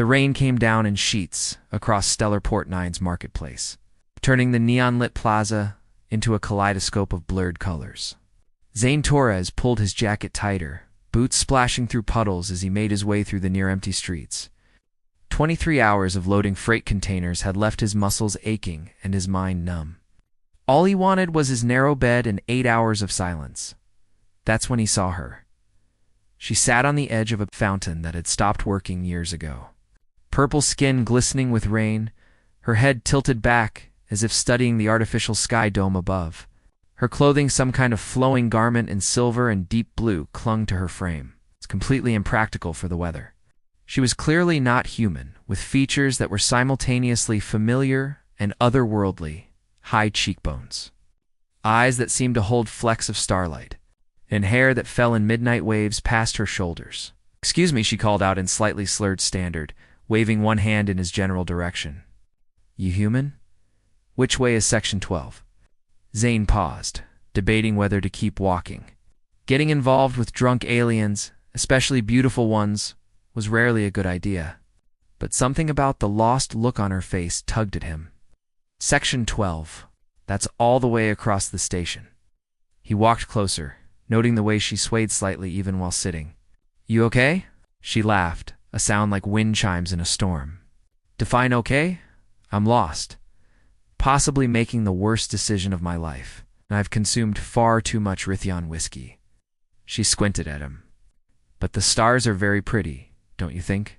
The rain came down in sheets across Stellar Port 9's marketplace, turning the neon-lit plaza into a kaleidoscope of blurred colors. Zane Torres pulled his jacket tighter, boots splashing through puddles as he made his way through the near-empty streets. 23 hours of loading freight containers had left his muscles aching and his mind numb. All he wanted was his narrow bed and 8 hours of silence. That's when he saw her. She sat on the edge of a fountain that had stopped working years ago. Purple skin glistening with rain, her head tilted back as if studying the artificial sky dome above. Her clothing, some kind of flowing garment in silver and deep blue, clung to her frame. It's completely impractical for the weather. She was clearly not human, with features that were simultaneously familiar and otherworldly, high cheekbones, eyes that seemed to hold flecks of starlight, and hair that fell in midnight waves past her shoulders. "Excuse me," she called out in slightly slurred Standard, waving one hand in his general direction. "You human? Which way is Section 12? Zane paused, debating whether to keep walking. Getting involved with drunk aliens, especially beautiful ones, was rarely a good idea. But something about the lost look on her face tugged at him. Section 12. That's all the way across the station. He walked closer, noting the way she swayed slightly even while sitting. "You okay?" She laughed, a sound like wind chimes in a storm. "Define okay? I'm lost. Possibly making the worst decision of my life, and I've consumed far too much Rithyon whiskey." She squinted at him. "But the stars are very pretty, don't you think?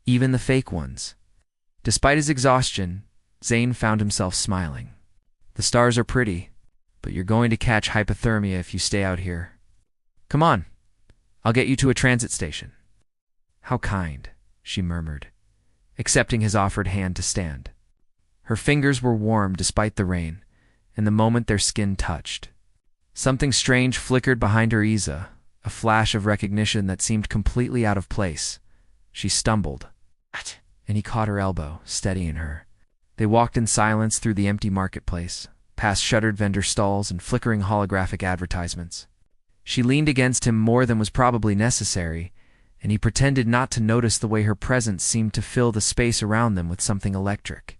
Even the fake ones." Despite his exhaustion, Zane found himself smiling. "The stars are pretty, but you're going to catch hypothermia if you stay out here. Come on, I'll get you to a transit station." "How kind," she murmured, accepting his offered hand to stand. Her fingers were warm despite the rain, and the moment their skin touched, something strange flickered behind her Isa, a flash of recognition that seemed completely out of place. She stumbled, and he caught her elbow, steadying her. They walked in silence through the empty marketplace, past shuttered vendor stalls and flickering holographic advertisements. She leaned against him more than was probably necessary, and he pretended not to notice the way her presence seemed to fill the space around them with something electric.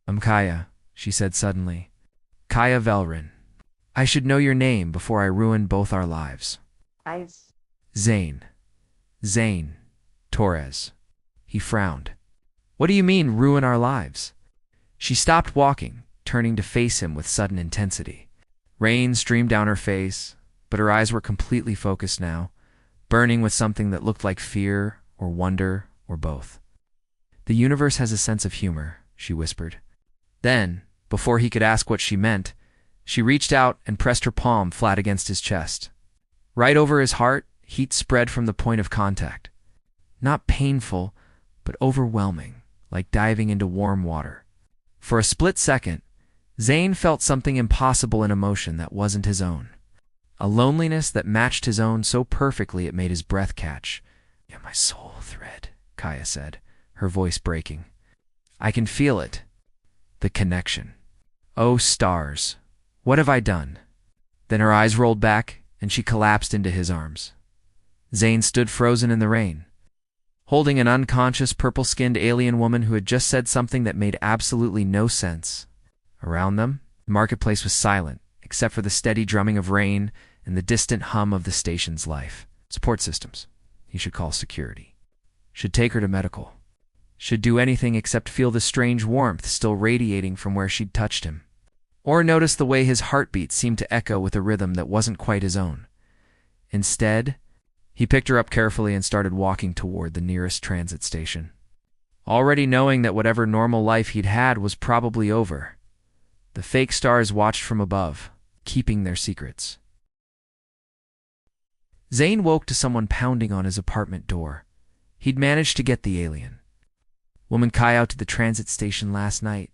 "I'm Kaya," she said suddenly. "Kaya Velrin. I should know your name before I ruin both our lives." Zane. Zane Torres. He frowned. "What do you mean, ruin our lives?" She stopped walking, turning to face him with sudden intensity. Rain streamed down her face, but her eyes were completely focused now, burning with something that looked like fear or wonder or both. "The universe has a sense of humor," she whispered. Then, before he could ask what she meant, she reached out and pressed her palm flat against his chest. Right over his heart, heat spread from the point of contact. Not painful, but overwhelming, like diving into warm water. For a split second, Zane felt something impossible in emotion that wasn't his own. A loneliness that matched his own so perfectly it made his breath catch. "You're my soul thread," Kaya said, her voice breaking. "I can feel it. The connection. Oh, stars. What have I done?" Then her eyes rolled back, and she collapsed into his arms. Zane stood frozen in the rain, holding an unconscious purple-skinned alien woman who had just said something that made absolutely no sense. Around them, the marketplace was silent, except for the steady drumming of rain and the distant hum of the station's life. Support systems. He should call security. Should take her to medical. Should do anything except feel the strange warmth still radiating from where she'd touched him. Or notice the way his heartbeat seemed to echo with a rhythm that wasn't quite his own. Instead, he picked her up carefully and started walking toward the nearest transit station. Already knowing that whatever normal life he'd had was probably over, the fake stars watched from above, keeping their secrets. Zane woke to someone pounding on his apartment door. He'd managed to get the alien. Woman Kaya out to the transit station last night,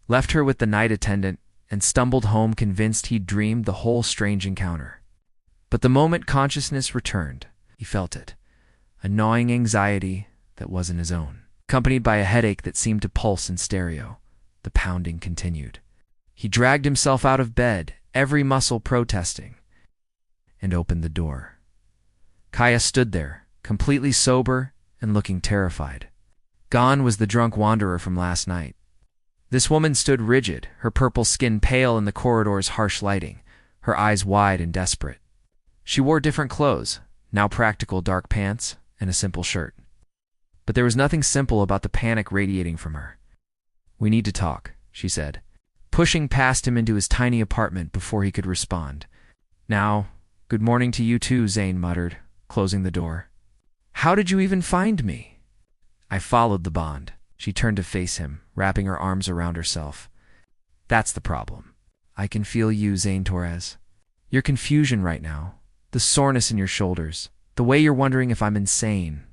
left her with the night attendant, and stumbled home convinced he'd dreamed the whole strange encounter. But the moment consciousness returned, he felt it, a gnawing anxiety that wasn't his own, accompanied by a headache that seemed to pulse in stereo. The pounding continued. He dragged himself out of bed, every muscle protesting, and opened the door. Kaya stood there, completely sober and looking terrified. Gone was the drunk wanderer from last night. This woman stood rigid, her purple skin pale in the corridor's harsh lighting, her eyes wide and desperate. She wore different clothes, now practical dark pants and a simple shirt. But there was nothing simple about the panic radiating from her. "We need to talk," she said, pushing past him into his tiny apartment before he could respond. "Now, good morning to you too," Zane muttered, closing the door. "How did you even find me?" "I followed the bond." She turned to face him, wrapping her arms around herself. "That's the problem. I can feel you, Zane Torres. Your confusion right now, the soreness in your shoulders, the way you're wondering if I'm insane.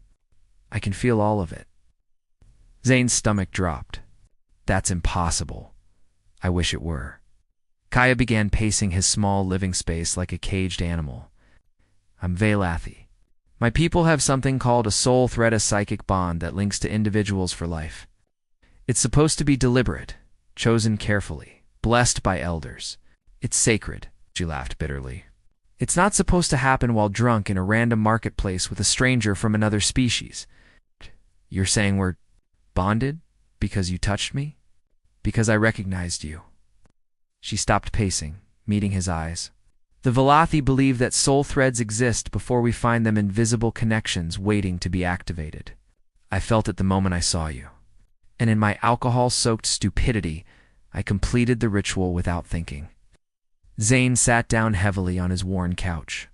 I can feel all of it." Zane's stomach dropped. "That's impossible. I wish it were." Kaya began pacing his small living space like a caged animal. "I'm Valathi. My people have something called a soul thread, a psychic bond that links to individuals for life. It's supposed to be deliberate, chosen carefully, blessed by elders. It's sacred," she laughed bitterly. "It's not supposed to happen while drunk in a random marketplace with a stranger from another species. You're saying we're bonded because you touched me? Because I recognized you." She stopped pacing, meeting his eyes. "The Valathi believe that soul threads exist before we find them, invisible connections waiting to be activated. I felt it the moment I saw you. And in my alcohol-soaked stupidity, I completed the ritual without thinking." Zane sat down heavily on his worn couch.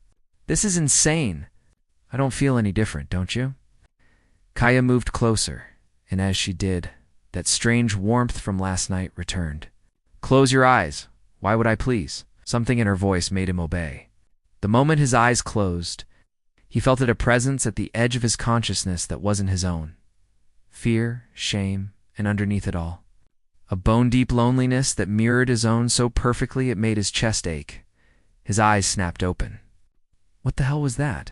"This is insane. I don't feel any different, don't you?" Kaya moved closer, and as she did, that strange warmth from last night returned. "Close your eyes. Why would I please?" Something in her voice made him obey. The moment his eyes closed, he felt a presence at the edge of his consciousness that wasn't his own. Fear, shame, and underneath it all, a bone-deep loneliness that mirrored his own so perfectly it made his chest ache. His eyes snapped open. "What the hell was that?"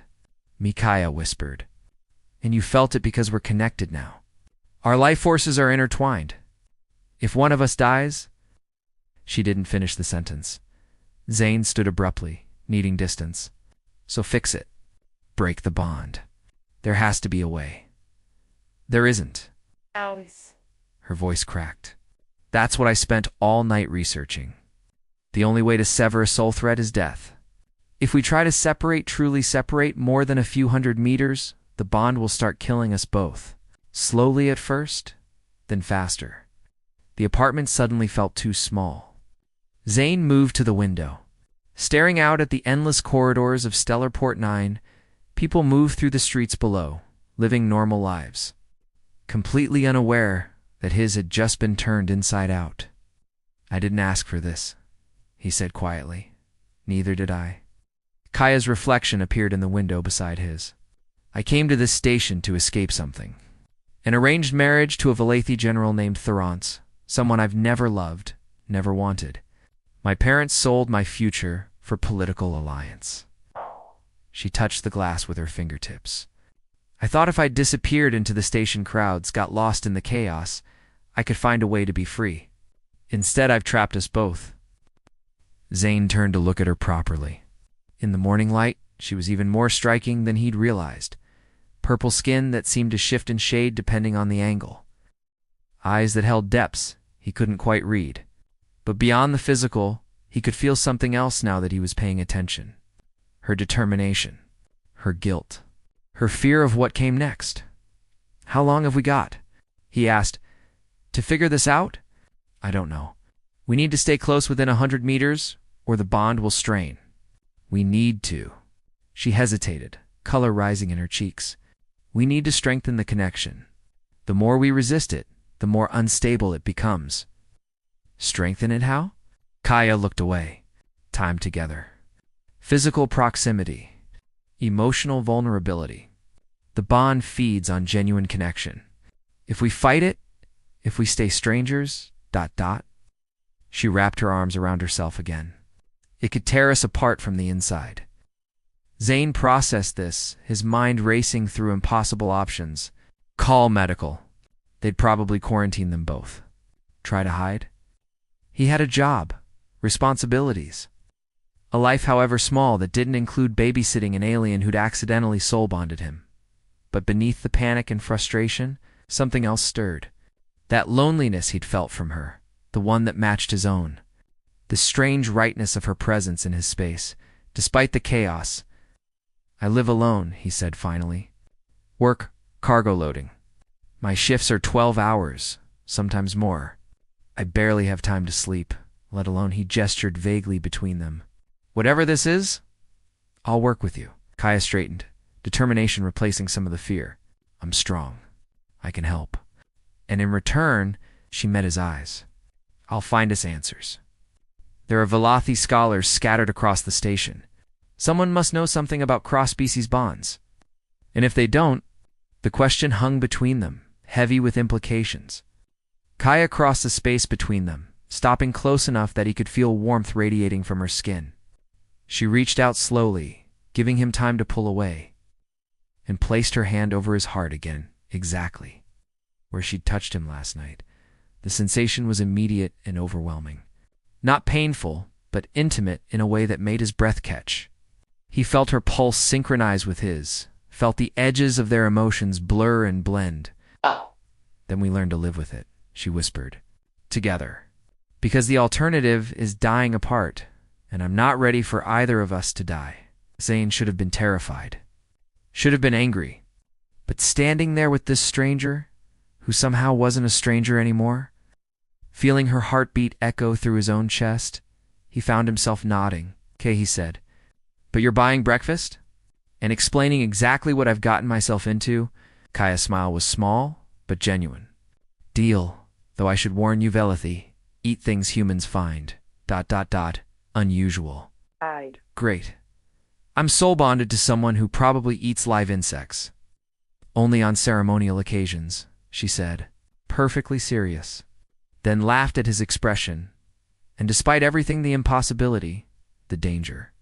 Mikaya whispered. "And you felt it because we're connected now. Our life forces are intertwined. If one of us dies—" She didn't finish the sentence. Zane stood abruptly, needing distance. "So fix it. Break the bond. There has to be a way." "There isn't." Always. Her voice cracked. "That's what I spent all night researching. The only way to sever a soul thread is death. If we try to separate, truly separate, more than a few hundred meters, the bond will start killing us both. Slowly at first, then faster." The apartment suddenly felt too small. Zane moved to the window. Staring out at the endless corridors of Stellarport 9, people moved through the streets below, living normal lives, completely unaware that his had just been turned inside out. "I didn't ask for this," he said quietly. "Neither did I." Kaya's reflection appeared in the window beside his. "I came to this station to escape something. An arranged marriage to a Valathi general named Thorance, someone I've never loved, never wanted. My parents sold my future for political alliance." She touched the glass with her fingertips. "I thought if I disappeared into the station crowds, got lost in the chaos, I could find a way to be free. Instead, I've trapped us both." Zane turned to look at her properly. In the morning light, she was even more striking than he'd realized. Purple skin that seemed to shift in shade depending on the angle. Eyes that held depths he couldn't quite read. But beyond the physical, he could feel something else now that he was paying attention. Her determination, her guilt, her fear of what came next. "How long have we got?" he asked. "To figure this out?" "I don't know. We need to stay close within 100 meters, or the bond will strain." "We need to." She hesitated, color rising in her cheeks. "We need to strengthen the connection. The more we resist it, the more unstable it becomes." "Strengthen it how?" Kaya looked away. "Time together. Physical proximity. Emotional vulnerability. The bond feeds on genuine connection. If we fight it, if we stay strangers, ... She wrapped her arms around herself again. "It could tear us apart from the inside." Zane processed this, his mind racing through impossible options. Call medical. They'd probably quarantine them both. Try to hide? He had a job, responsibilities. A life, however small, that didn't include babysitting an alien who'd accidentally soul-bonded him. But beneath the panic and frustration, Something else stirred. That loneliness he'd felt from her, the one that matched his own. The strange rightness of her presence in his space, despite the chaos. "I live alone," he said finally. "Work, cargo loading. My shifts are 12 hours, sometimes more. I barely have time to sleep, let alone," he gestured vaguely between them. "Whatever this is, I'll work with you." Kaya straightened, determination replacing some of the fear. "I'm strong. I can help." And in return, she met his eyes. "I'll find us answers. There are Velothi scholars scattered across the station. Someone must know something about cross-species bonds. And if they don't, the question hung between them, heavy with implications. Kaya crossed the space between them, stopping close enough that he could feel warmth radiating from her skin. She reached out slowly, giving him time to pull away, and placed her hand over his heart again, exactly where she'd touched him last night. The sensation was immediate and overwhelming. Not painful, but intimate in a way that made his breath catch. He felt her pulse synchronize with his, felt the edges of their emotions blur and blend. "Then we learn to live with it," she whispered. "Together. Because the alternative is dying apart, and I'm not ready for either of us to die." Zane should have been terrified, should have been angry. But standing there with this stranger, who somehow wasn't a stranger anymore, feeling her heartbeat echo through his own chest, he found himself nodding. "Okay," he said. "But you're buying breakfast?" And explaining exactly what I've gotten myself into, Kaya's smile was small, but genuine. "Deal, though I should warn you, Velothi, eat things humans find. ... Unusual." "Great. I'm soul-bonded to someone who probably eats live insects. Only on ceremonial occasions," she said, perfectly serious. Then laughed at his expression, and despite everything, the impossibility, the danger,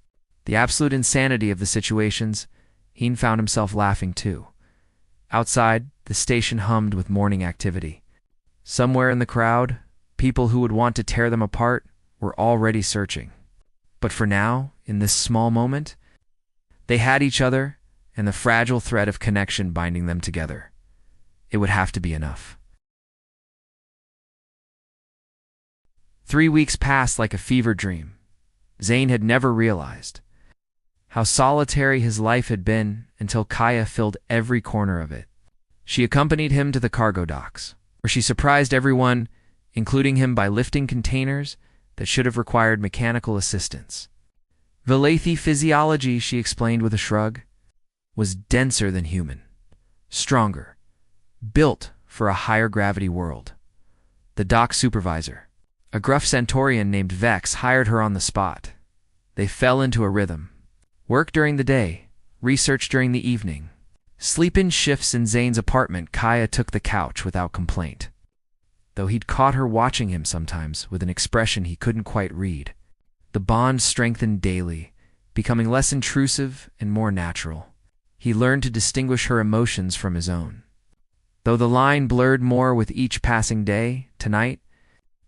the absolute insanity of the situations, he found himself laughing too. Outside, the station hummed with morning activity. Somewhere in the crowd, people who would want to tear them apart were already searching. But for now, in this small moment, they had each other and the fragile thread of connection binding them together. It would have to be enough. 3 weeks passed like a fever dream. Zane had never realized how solitary his life had been until Kaya filled every corner of it. She accompanied him to the cargo docks, where she surprised everyone, including him, by lifting containers that should have required mechanical assistance. Velothi physiology, she explained with a shrug, was denser than human, stronger, built for a higher gravity world. The dock supervisor, a gruff Centaurian named Vex, hired her on the spot. They fell into a rhythm. Work during the day, research during the evening. Sleep-in shifts in Zane's apartment, Kaya took the couch without complaint, though he'd caught her watching him sometimes with an expression he couldn't quite read. The bond strengthened daily, becoming less intrusive and more natural. He learned to distinguish her emotions from his own. Though the line blurred more with each passing day, tonight,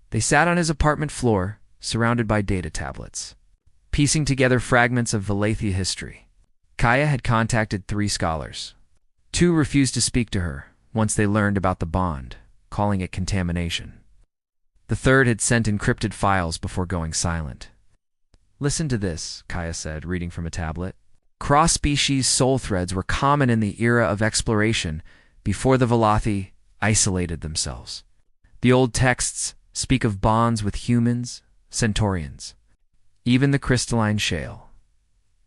they sat on his apartment floor, surrounded by data tablets, piecing together fragments of Velothi history. Kaya had contacted 3 scholars. 2 refused to speak to her once they learned about the bond, calling it contamination. The 3rd had sent encrypted files before going silent. "Listen to this," Kaya said, reading from a tablet. "Cross-species soul threads were common in the era of exploration before the Velothi isolated themselves. The old texts speak of bonds with humans, Centaurians, even the crystalline shale.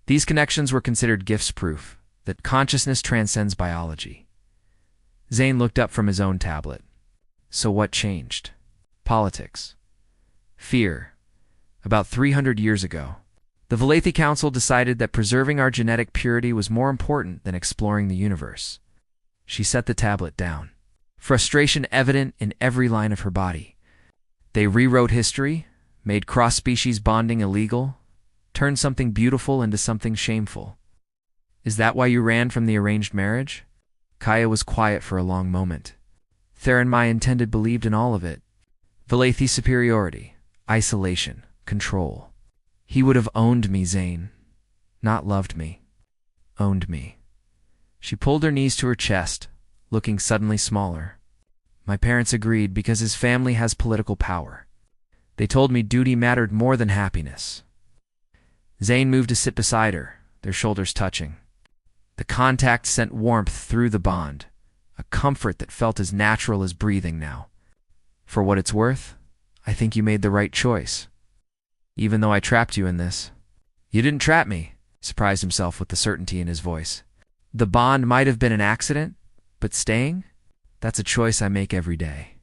These connections were considered gifts, proof that consciousness transcends biology." Zane looked up from his own tablet. So what changed? Politics. Fear. About 300 years ago, the Velothi Council decided that preserving our genetic purity was more important than exploring the universe. She set the tablet down, frustration evident in every line of her body. They rewrote history, made cross-species bonding illegal, turned something beautiful into something shameful. "Is that why you ran from the arranged marriage?" Kaya was quiet for a long moment. Theron, my intended, believed in all of it. Velothi superiority, isolation, control. He would have owned me, Zane. Not loved me. Owned me. She pulled her knees to her chest, looking suddenly smaller. My parents agreed because his family has political power. They told me duty mattered more than happiness. Zane moved to sit beside her, their shoulders touching. The contact sent warmth through the bond, a comfort that felt as natural as breathing now. For what it's worth, I think you made the right choice. Even though I trapped you in this. You didn't trap me, he surprised himself with the certainty in his voice. The bond might have been an accident, but staying? That's a choice I make every day.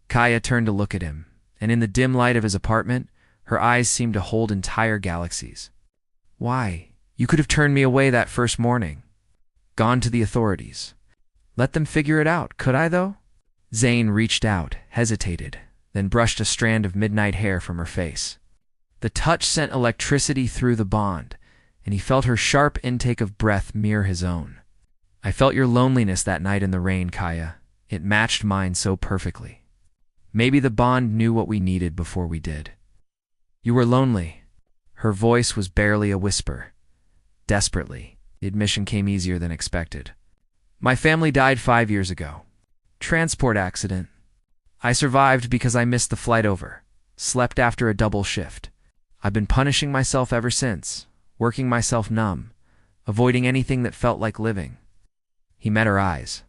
Kaya turned to look at him, and in the dim light of his apartment, her eyes seemed to hold entire galaxies. Why? You could have turned me away that first morning. Gone to the authorities. Let them figure it out, could I though? Zane reached out, hesitated, then brushed a strand of midnight hair from her face. The touch sent electricity through the bond, and he felt her sharp intake of breath mirror his own. I felt your loneliness that night in the rain, Kaya. It matched mine so perfectly. Maybe the bond knew what we needed before we did. You were lonely. Her voice was barely a whisper. Desperately, the admission came easier than expected. My family died 5 years ago. Transport accident. I survived because I missed the flight over. Slept after a double shift. I've been punishing myself ever since, working myself numb, avoiding anything that felt like living. He met her eyes.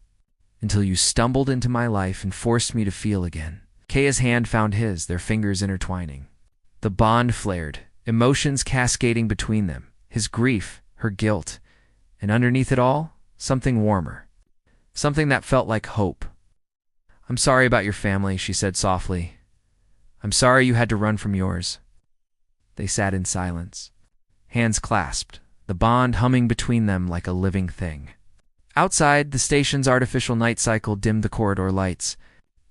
Until you stumbled into my life and forced me to feel again. Kaya's hand found his, their fingers intertwining. The bond flared, emotions cascading between them, his grief, her guilt, and underneath it all, something warmer. Something that felt like hope. I'm sorry about your family, she said softly. I'm sorry you had to run from yours. They sat in silence, hands clasped, the bond humming between them like a living thing. Outside, the station's artificial night cycle dimmed the corridor lights.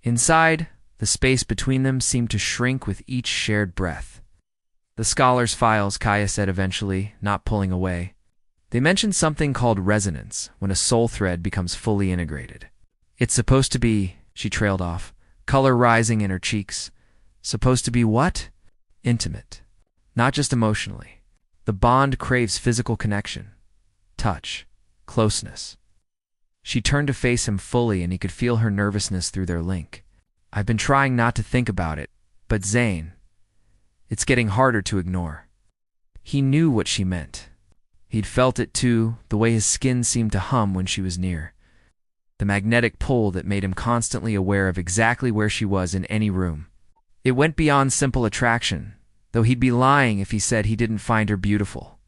Inside, the space between them seemed to shrink with each shared breath. The scholar's files, Kaya said eventually, not pulling away. They mentioned something called resonance, when a soul thread becomes fully integrated. It's supposed to be, she trailed off, color rising in her cheeks. Supposed to be what? Intimate. Not just emotionally. The bond craves physical connection. Touch. Closeness. She turned to face him fully and he could feel her nervousness through their link. I've been trying not to think about it, but Zane, it's getting harder to ignore. He knew what she meant. He'd felt it too, the way his skin seemed to hum when she was near. The magnetic pull that made him constantly aware of exactly where she was in any room. It went beyond simple attraction, though he'd be lying if he said he didn't find her beautiful.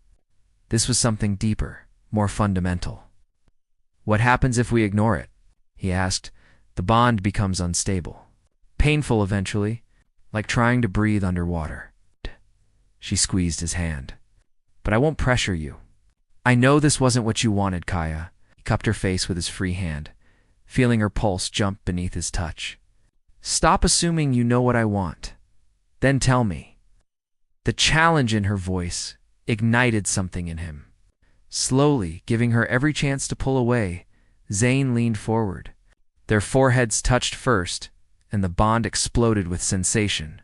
This was something deeper, more fundamental. What happens if we ignore it? He asked. The bond becomes unstable. Painful eventually, like trying to breathe underwater. She squeezed his hand. But I won't pressure you. I know this wasn't what you wanted, Kaya. He cupped her face with his free hand, feeling her pulse jump beneath his touch. Stop assuming you know what I want. Then tell me. The challenge in her voice ignited something in him. Slowly, giving her every chance to pull away, Zane leaned forward. Their foreheads touched first, and the bond exploded with sensation,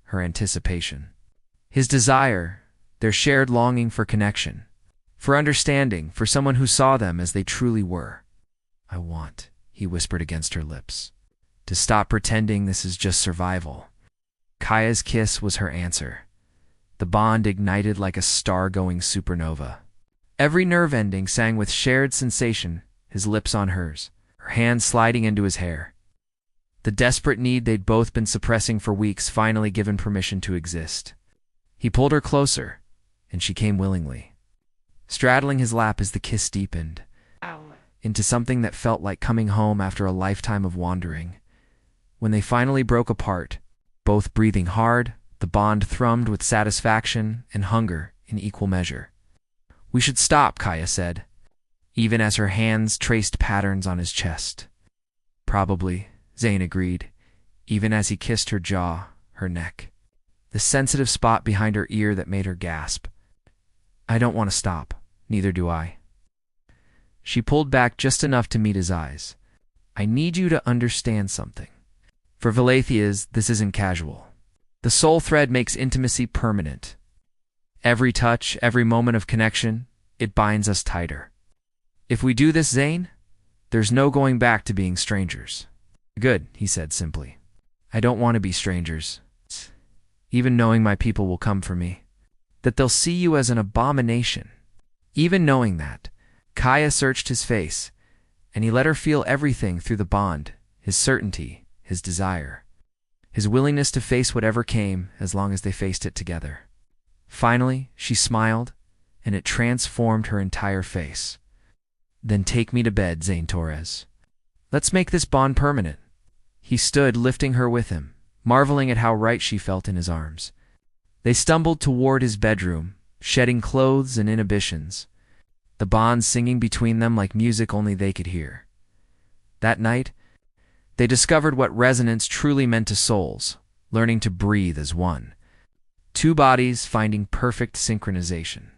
her anticipation. His desire, their shared longing for connection, for understanding, for someone who saw them as they truly were. I want, he whispered against her lips, to stop pretending this is just survival. Kaya's kiss was her answer. The bond ignited like a star-going supernova. Every nerve ending sang with shared sensation, his lips on hers, her hands sliding into his hair. The desperate need they'd both been suppressing for weeks finally given permission to exist. He pulled her closer, and she came willingly, straddling his lap as the kiss deepened, into something that felt like coming home after a lifetime of wandering. When they finally broke apart, both breathing hard, the bond thrummed with satisfaction and hunger in equal measure. We should stop, Kaya said, even as her hands traced patterns on his chest. Probably, Zane agreed, even as he kissed her jaw, her neck, the sensitive spot behind her ear that made her gasp. I don't want to stop, neither do I. She pulled back just enough to meet his eyes. I need you to understand something. For Valathias, this isn't casual. The soul thread makes intimacy permanent. Every touch, every moment of connection, it binds us tighter. If we do this, Zane, there's no going back to being strangers. good, he said simply. I don't want to be strangers. Even knowing my people will come for me. That they'll see you as an abomination. Even knowing that, Kaya searched his face, and he let her feel everything through the bond, his certainty, his desire, his willingness to face whatever came as long as they faced it together. Finally, she smiled, and it transformed her entire face. Then take me to bed, Zane Torres. Let's make this bond permanent. He stood, lifting her with him, marveling at how right she felt in his arms. They stumbled toward his bedroom, shedding clothes and inhibitions, the bond singing between them like music only they could hear. That night, they discovered what resonance truly meant to souls, learning to breathe as one. Two bodies finding perfect synchronization.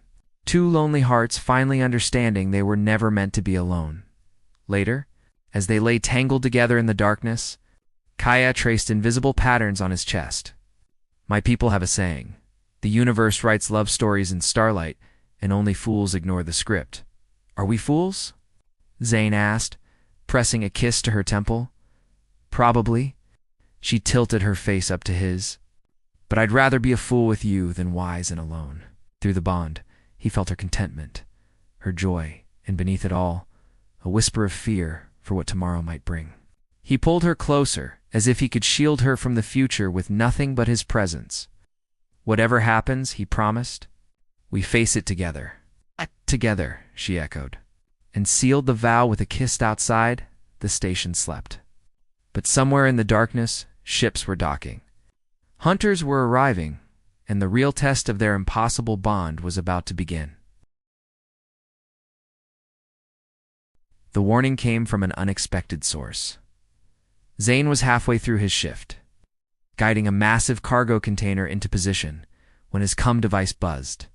Two lonely hearts finally understanding they were never meant to be alone. Later, as they lay tangled together in the darkness, Kaya traced invisible patterns on his chest. My people have a saying. The universe writes love stories in starlight, and only fools ignore the script. Are we fools? Zane asked, pressing a kiss to her temple. Probably. She tilted her face up to his. But I'd rather be a fool with you than wise and alone. Through the bond, he felt her contentment, her joy, and beneath it all, a whisper of fear for what tomorrow might bring. He pulled her closer, as if he could shield her from the future with nothing but his presence. Whatever happens, he promised, we face it together. Together, she echoed, and sealed the vow with a kiss. Outside, the station slept. But somewhere in the darkness, ships were docking. Hunters were arriving, and the real test of their impossible bond was about to begin. The warning came from an unexpected source. Zane was halfway through his shift, guiding a massive cargo container into position, when his comm device buzzed.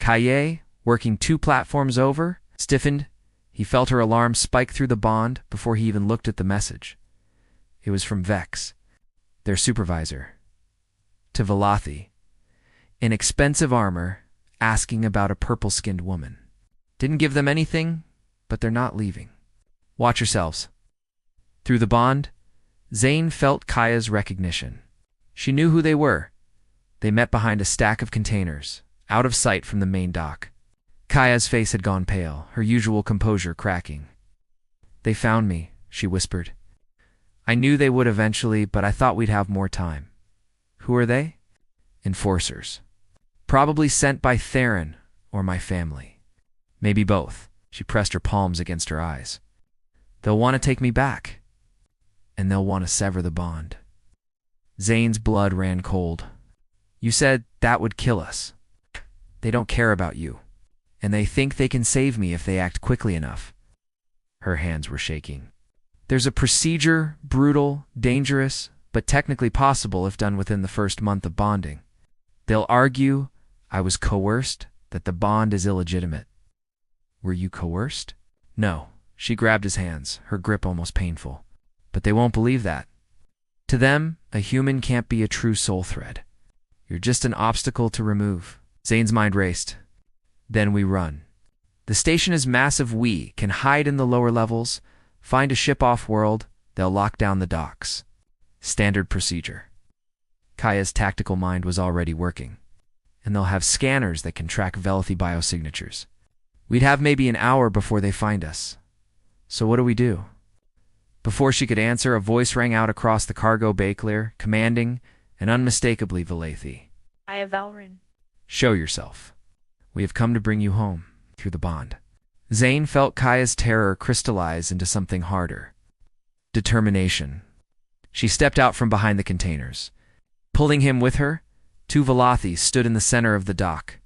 Kaya, working 2 platforms over, stiffened. He felt her alarm spike through the bond before he even looked at the message. It was from Vex, their supervisor, to Velothi, in expensive armor, asking about a purple-skinned woman. Didn't give them anything, but they're not leaving. Watch yourselves. Through the bond, Zane felt Kaya's recognition. She knew who they were. They met behind a stack of containers, out of sight from the main dock. Kaya's face had gone pale, her usual composure cracking. They found me, she whispered. I knew they would eventually, but I thought we'd have more time. Who are they? Enforcers. Probably sent by Theron or my family. Maybe both. She pressed her palms against her eyes. They'll want to take me back. And they'll want to sever the bond. Zane's blood ran cold. You said that would kill us. They don't care about you. And they think they can save me if they act quickly enough. Her hands were shaking. There's a procedure, brutal, dangerous, but technically possible if done within the first month of bonding. They'll argue I was coerced, that the bond is illegitimate. Were you coerced? No. She grabbed his hands, her grip almost painful. But they won't believe that. To them, a human can't be a true soul thread. You're just an obstacle to remove. Zane's mind raced. Then we run. The station is massive. We can hide in the lower levels, find a ship off-world, they'll lock down the docks. Standard procedure. Kaya's tactical mind was already working. And they'll have scanners that can track Velothi biosignatures. We'd have maybe an hour before they find us. So what do we do? Before she could answer, a voice rang out across the cargo bay clear, commanding and unmistakably Velothi. I have Valrin. Show yourself. We have come to bring you home, through the bond. Zane felt Kaya's terror crystallize into something harder. Determination. She stepped out from behind the containers. Pulling him with her, 2 Velothi stood in the center of the dock,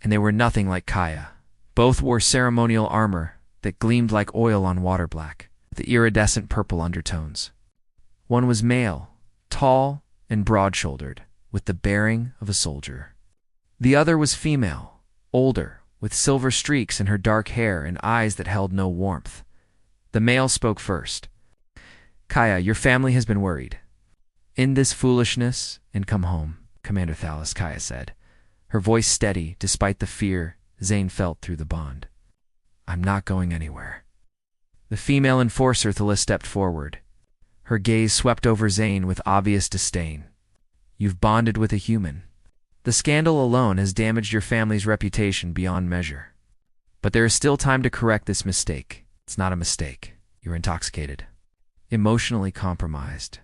and they were nothing like Kaya. Both wore ceremonial armor that gleamed like oil on water black, with iridescent purple undertones. One was male, tall and broad-shouldered, with the bearing of a soldier. The other was female, older, with silver streaks in her dark hair and eyes that held no warmth. The male spoke first. Kaya, your family has been worried. End this foolishness and come home, Commander Thalas, Kaya said, her voice steady despite the fear Zane felt through the bond. I'm not going anywhere. The female enforcer Thalas stepped forward, Her gaze swept over Zane with obvious disdain. You've bonded with a human. The scandal alone has damaged your family's reputation beyond measure. But there is still time to correct this mistake. It's not a mistake. You're intoxicated. Emotionally compromised.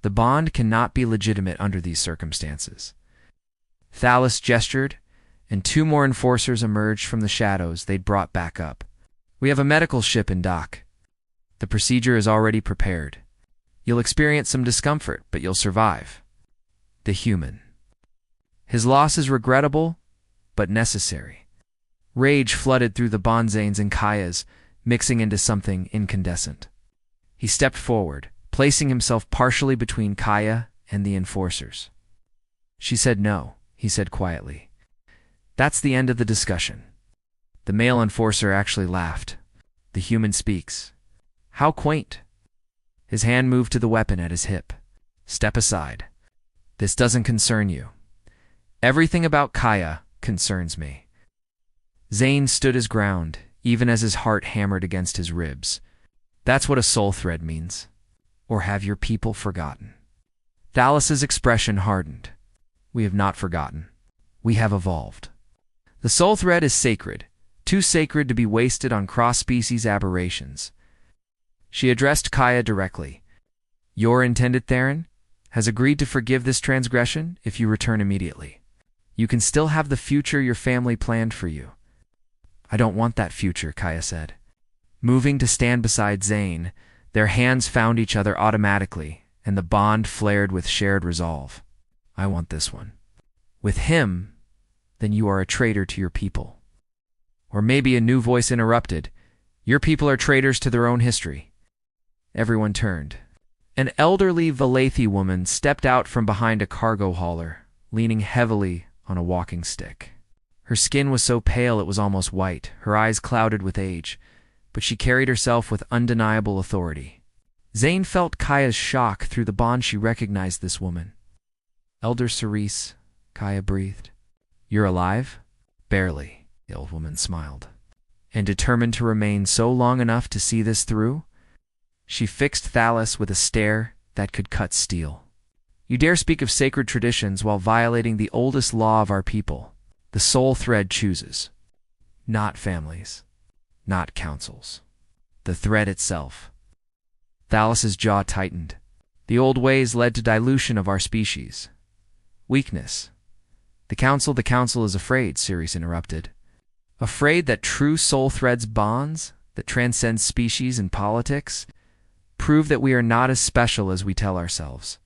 The bond cannot be legitimate under these circumstances. Thalos gestured, and 2 more enforcers emerged from the shadows they'd brought back up. We have a medical ship in dock. The procedure is already prepared. You'll experience some discomfort, but you'll survive. The human. His loss is regrettable, but necessary. Rage flooded through the Bonzanes and Kayas, mixing into something incandescent. He stepped forward, placing himself partially between Kaya and the enforcers. She said no, he said quietly. That's the end of the discussion. The male enforcer actually laughed. The human speaks. How quaint. His hand moved to the weapon at his hip. Step aside. This doesn't concern you. Everything about Kaya concerns me. Zane stood his ground, even as his heart hammered against his ribs. That's what a soul thread means. Or have your people forgotten? Thalas's expression hardened. We have not forgotten. We have evolved. The soul thread is sacred, too sacred to be wasted on cross-species aberrations. She addressed Kaya directly. Your intended Theron has agreed to forgive this transgression if you return immediately. You can still have the future your family planned for you. I don't want that future, Kaya said. Moving to stand beside Zane, their hands found each other automatically, and the bond flared with shared resolve. I want this one. With him, then you are a traitor to your people. Or maybe a new voice interrupted. Your people are traitors to their own history. Everyone turned. An elderly Valathi woman stepped out from behind a cargo hauler, leaning heavily on a walking stick. Her skin was so pale it was almost white, her eyes clouded with age, but she carried herself with undeniable authority. Zane felt Kaya's shock. Through the bond she recognized this woman. Elder Cerise, Kaya breathed. You're alive? Barely, the old woman smiled. And determined to remain so long enough to see this through? She fixed Thalos with a stare that could cut steel. You dare speak of sacred traditions while violating the oldest law of our people. The soul thread chooses. Not families. Not councils. The thread itself. Thalos's jaw tightened. The old ways led to dilution of our species. Weakness. The council is afraid, Ceres interrupted. Afraid that true soul threads bonds, that transcend species and politics, prove that we are not as special as we tell ourselves.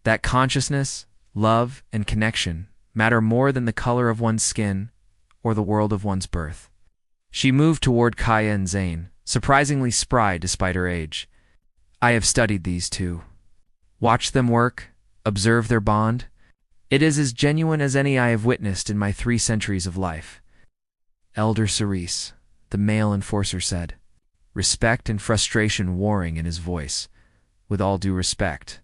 That consciousness, love, and connection matter more than the color of one's skin or the world of one's birth. She moved toward Kaya and Zane, surprisingly spry despite her age. I have studied these two. Watched them work, observed their bond. It is as genuine as any I have witnessed in my 3 centuries of life. Elder Cerise, the male enforcer said, respect and frustration warring in his voice. With all due respect,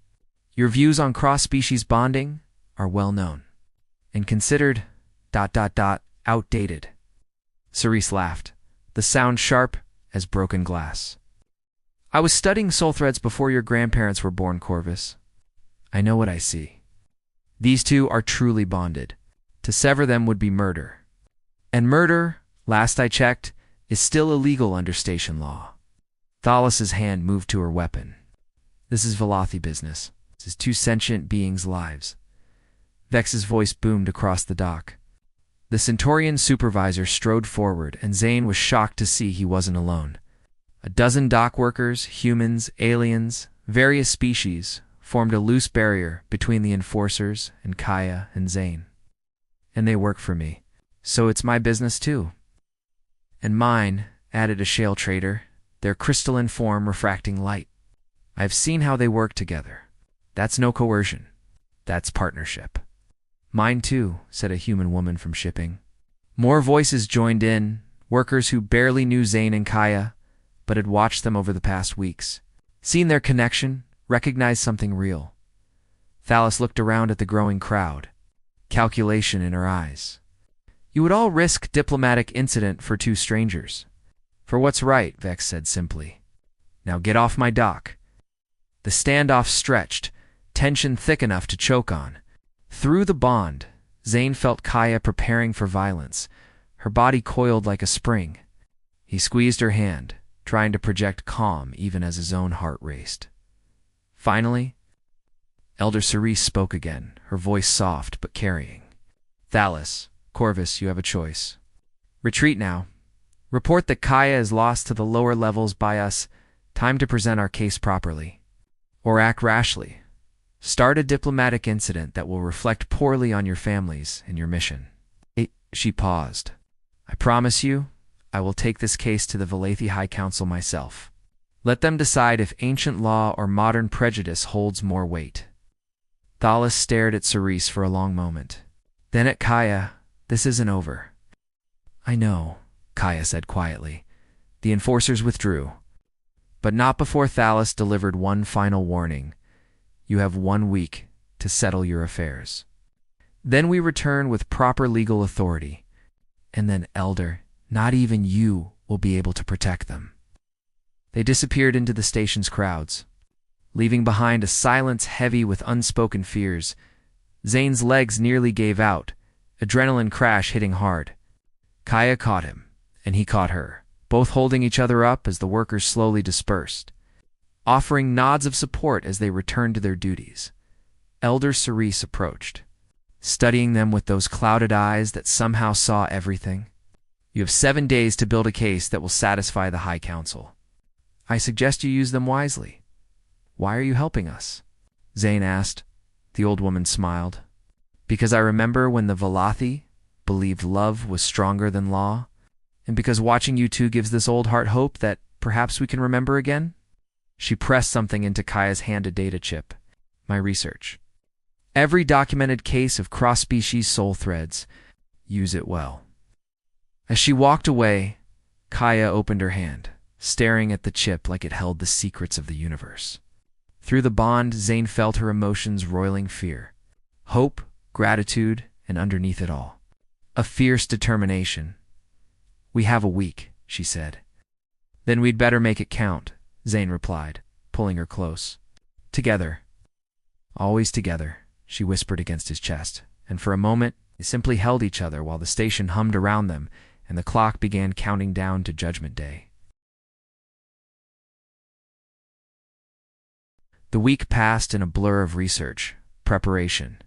your views on cross-species bonding are well known, and considered ... outdated. Cerise laughed, the sound sharp as broken glass. I was studying soul threads before your grandparents were born, Corvus. I know what I see. These two are truly bonded. To sever them would be murder. And murder, last I checked, is still illegal under station law. Thalos's hand moved to her weapon. This is Valathi business. This is 2 sentient beings' lives. Vex's voice boomed across the dock. The Centaurian supervisor strode forward, and Zane was shocked to see he wasn't alone. A dozen dock workers, humans, aliens, various species, formed a loose barrier between the enforcers and Kaya and Zane. And they work for me, so it's my business too. And mine, added a shale trader, their crystalline form refracting light. I've seen how they work together. That's no coercion. That's partnership. Mine too, said a human woman from shipping. More voices joined in, workers who barely knew Zane and Kaya, but had watched them over the past weeks. Seen their connection, recognized something real. Thalos looked around at the growing crowd, calculation in her eyes. You would all risk diplomatic incident for 2 strangers. For what's right, Vex said simply. Now get off my dock. The standoff stretched, tension thick enough to choke on. Through the bond, Zane felt Kaya preparing for violence, her body coiled like a spring. He squeezed her hand, trying to project calm even as his own heart raced. Finally, Elder Cerise spoke again, her voice soft but carrying. "Thalos, Corvus, you have a choice. Retreat now. Report that Kaya is lost to the lower levels by us. Time to present our case properly. Or act rashly. Start a diplomatic incident that will reflect poorly on your families and your mission." She paused. "I promise you, I will take this case to the Valathi High Council myself. Let them decide if ancient law or modern prejudice holds more weight." Thalos stared at Cerise for a long moment. Then at Kaya. "This isn't over." "I know," Kaya said quietly. The enforcers withdrew. But not before Thalos delivered one final warning. "You have 1 week to settle your affairs. Then we return with proper legal authority. And then, Elder, not even you will be able to protect them." They disappeared into the station's crowds, leaving behind a silence heavy with unspoken fears. Zane's legs nearly gave out, adrenaline crash hitting hard. Kaya caught him, and he caught her, both holding each other up as the workers slowly dispersed, offering nods of support as they returned to their duties. Elder Cerise approached, studying them with those clouded eyes that somehow saw everything. "You have 7 days to build a case that will satisfy the High Council. I suggest you use them wisely." "Why are you helping us?" Zane asked. The old woman smiled. "Because I remember when the Valathi believed love was stronger than law, and because watching you two gives this old heart hope that perhaps we can remember again." She pressed something into Kaya's hand, a data chip. "My research. Every documented case of cross-species soul threads. Use it well." As she walked away, Kaya opened her hand, staring at the chip like it held the secrets of the universe. Through the bond, Zane felt her emotions roiling fear, hope, gratitude, and underneath it all, a fierce determination. "We have a week," she said. "Then we'd better make it count," Zane replied, pulling her close. "Together. Always together," she whispered against his chest, and for a moment they simply held each other while the station hummed around them and the clock began counting down to Judgment Day. The week passed in a blur of research, preparation.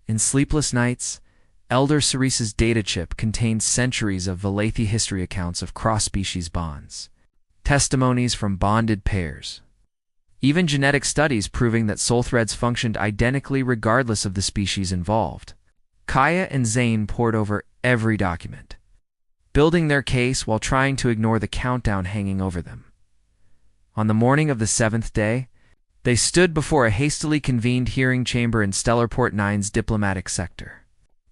In sleepless nights, Elder Cerise's data chip contained centuries of Valathi history accounts of cross-species bonds, testimonies from bonded pairs, even genetic studies proving that soul threads functioned identically regardless of the species involved. Kaya and Zane pored over every document, building their case while trying to ignore the countdown hanging over them. On the morning of the 7th day, they stood before a hastily convened hearing chamber in Stellarport 9's diplomatic sector.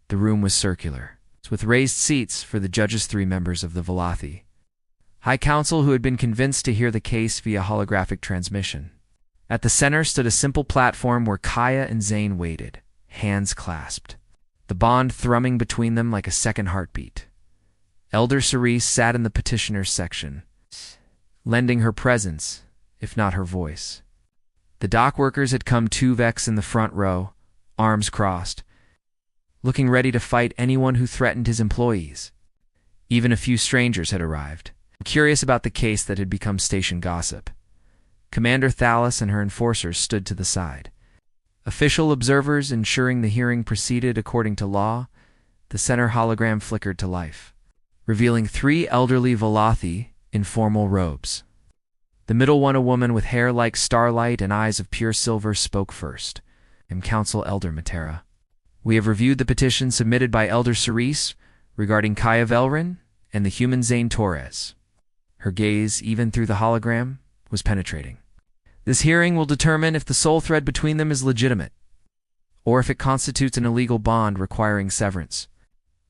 The room was circular, with raised seats for the judge's 3 members of the Valathi High Council who had been convinced to hear the case via holographic transmission. At the center stood a simple platform where Kaya and Zane waited, hands clasped, the bond thrumming between them like a second heartbeat. Elder Cerise sat in the petitioner's section, lending her presence, if not her voice. The dock workers had come 2-vex in the front row, arms crossed, looking ready to fight anyone who threatened his employees. Even a few strangers had arrived, curious about the case that had become station gossip. Commander Thalos and her enforcers stood to the side, official observers ensuring the hearing proceeded according to law. The center hologram flickered to life, revealing 3 elderly Valathi in formal robes. The middle one, a woman with hair like starlight and eyes of pure silver, spoke first. "I'm Council Elder Matera. We have reviewed the petition submitted by Elder Cerise regarding Kaya Velrin and the human Zane Torres." Her gaze, even through the hologram, was penetrating. "This hearing will determine if the soul thread between them is legitimate, or if it constitutes an illegal bond requiring severance.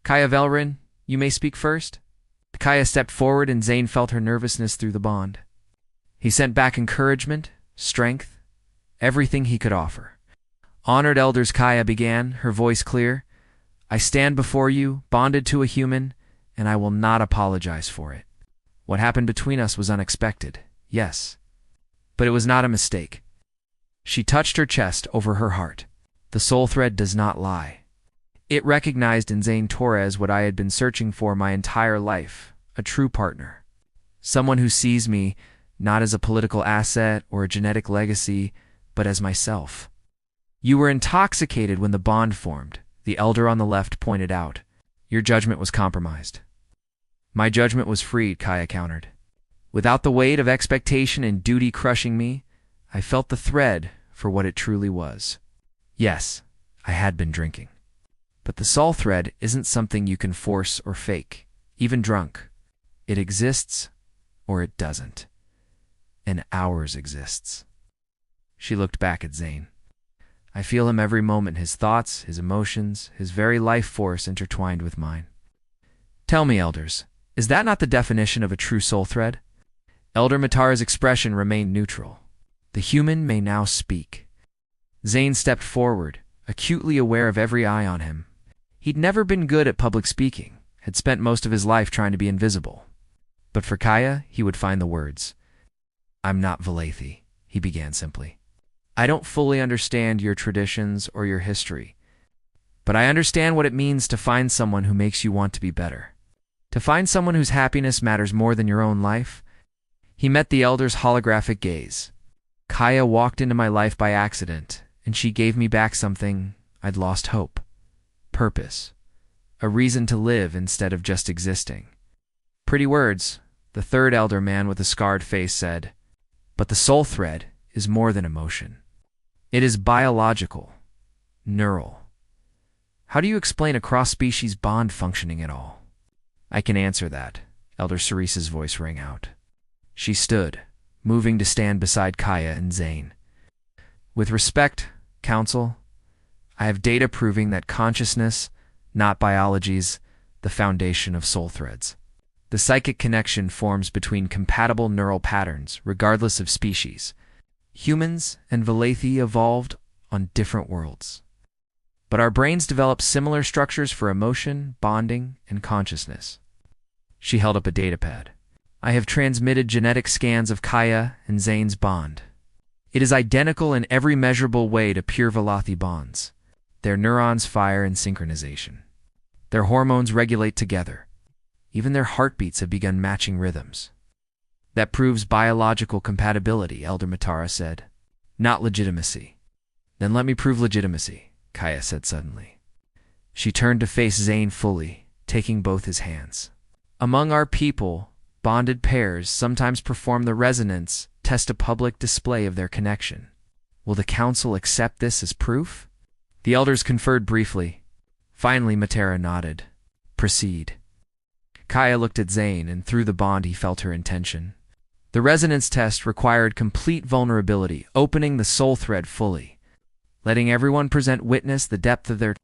Kaya Velrin, you may speak first." Kaya stepped forward and Zane felt her nervousness through the bond. He sent back encouragement, strength, everything he could offer. "Honored elders," Kaya began, her voice clear. "I stand before you, bonded to a human, and I will not apologize for it. What happened between us was unexpected, yes, but it was not a mistake. She touched her chest over her heart. The soul thread does not lie. It recognized in Zane Torres what I had been searching for my entire life, a true partner. Someone who sees me not as a political asset or a genetic legacy, but as myself. You were intoxicated when the bond formed, the elder on the left pointed out. Your judgment was compromised. My judgment was freed, Kaya countered. Without the weight of expectation and duty crushing me, I felt the thread for what it truly was. Yes, I had been drinking. But the soul thread isn't something you can force or fake, even drunk. It exists, or it doesn't. And ours exists. She looked back at Zane. I feel him every moment, his thoughts, his emotions, his very life force intertwined with mine. Tell me, elders, is that not the definition of a true soul thread? Elder Matara's expression remained neutral. The human may now speak. Zane stepped forward, acutely aware of every eye on him. He'd never been good at public speaking, had spent most of his life trying to be invisible. But for Kaya, he would find the words. I'm not Valathi, he began simply. I don't fully understand your traditions or your history, but I understand what it means to find someone who makes you want to be better. To find someone whose happiness matters more than your own life. He met the elder's holographic gaze. Kaya walked into my life by accident, and she gave me back something I'd lost: hope, purpose, a reason to live instead of just existing. Pretty words, the third elder man with a scarred face said, but the soul thread is more than emotion. It is biological, neural. How do you explain a cross-species bond functioning at all? I can answer that, Elder Cerise's voice rang out. She stood, moving to stand beside Kaya and Zane. With respect, Council, I have data proving that consciousness, not biology's, the foundation of soul threads. The psychic connection forms between compatible neural patterns, regardless of species. Humans and Valathi evolved on different worlds. But our brains develop similar structures for emotion, bonding, and consciousness. She held up a datapad. I have transmitted genetic scans of Kaya and Zane's bond. It is identical in every measurable way to pure Valathi bonds. Their neurons fire in synchronization. Their hormones regulate together. Even their heartbeats have begun matching rhythms. That proves biological compatibility, Elder Matara said. Not legitimacy. Then let me prove legitimacy, Kaya said suddenly. She turned to face Zane fully, taking both his hands. Among our people, bonded pairs sometimes perform the resonance, test a public display of their connection. Will the council accept this as proof? The elders conferred briefly. Finally, Matara nodded. Proceed. Kaya looked at Zane, and through the bond he felt her intention. The resonance test required complete vulnerability, opening the soul thread fully, letting everyone present witness the depth of their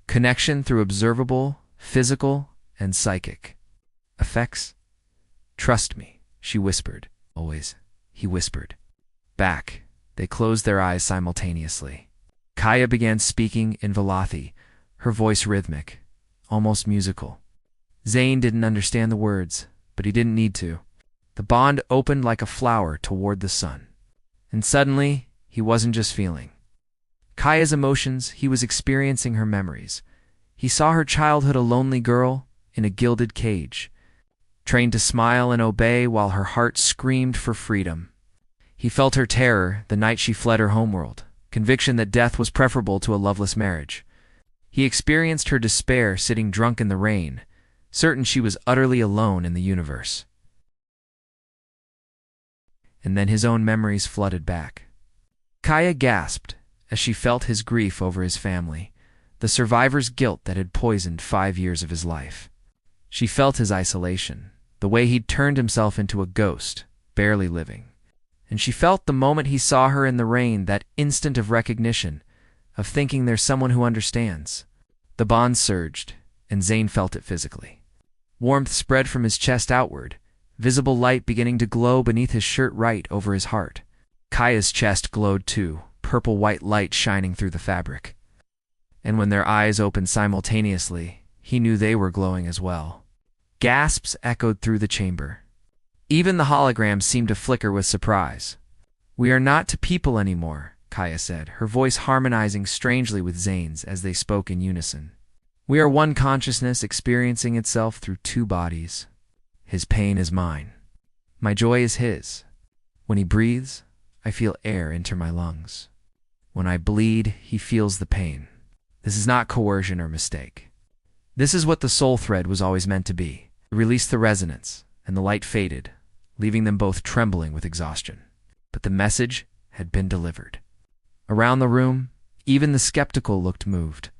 connection through observable, physical, and psychic effects. Trust me, she whispered. Always, he whispered. Back, they closed their eyes simultaneously. Kaya began speaking in Valathi, her voice rhythmic, almost musical. Zane didn't understand the words, but he didn't need to. The bond opened like a flower toward the sun. And suddenly, he wasn't just feeling Kaya's emotions, he was experiencing her memories. He saw her childhood a lonely girl in a gilded cage, trained to smile and obey while her heart screamed for freedom. He felt her terror the night she fled her homeworld, conviction that death was preferable to a loveless marriage. He experienced her despair sitting drunk in the rain, certain she was utterly alone in the universe. And then his own memories flooded back. Kaya gasped as she felt his grief over his family, the survivor's guilt that had poisoned 5 years of his life. She felt his isolation, the way he'd turned himself into a ghost, barely living. And she felt the moment he saw her in the rain, that instant of recognition, of thinking there's someone who understands. The bond surged, and Zane felt it physically. Warmth spread from his chest outward, visible light beginning to glow beneath his shirt right over his heart. Kaya's chest glowed too, purple-white light shining through the fabric. And when their eyes opened simultaneously, he knew they were glowing as well. Gasps echoed through the chamber. Even the holograms seemed to flicker with surprise. We are not two people anymore, Kaya said, her voice harmonizing strangely with Zane's as they spoke in unison. We are one consciousness experiencing itself through two bodies. His pain is mine. My joy is his. When he breathes, I feel air enter my lungs. When I bleed, he feels the pain. This is not coercion or mistake. This is what the soul thread was always meant to be. It released the resonance, and the light faded, leaving them both trembling with exhaustion. But the message had been delivered. Around the room, even the skeptical looked moved.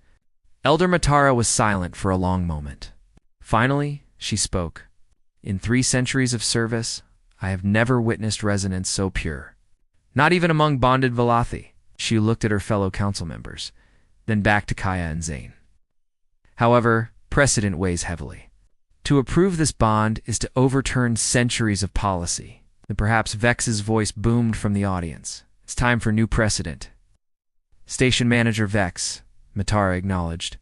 Elder Matara was silent for a long moment. Finally, she spoke. In 3 centuries of service, I have never witnessed resonance so pure. Not even among bonded Valathi. She looked at her fellow council members, then back to Kaya and Zane. However, precedent weighs heavily. To approve this bond is to overturn centuries of policy. Then perhaps Vex's voice boomed from the audience. It's time for new precedent. Station Manager Vex, Matara acknowledged.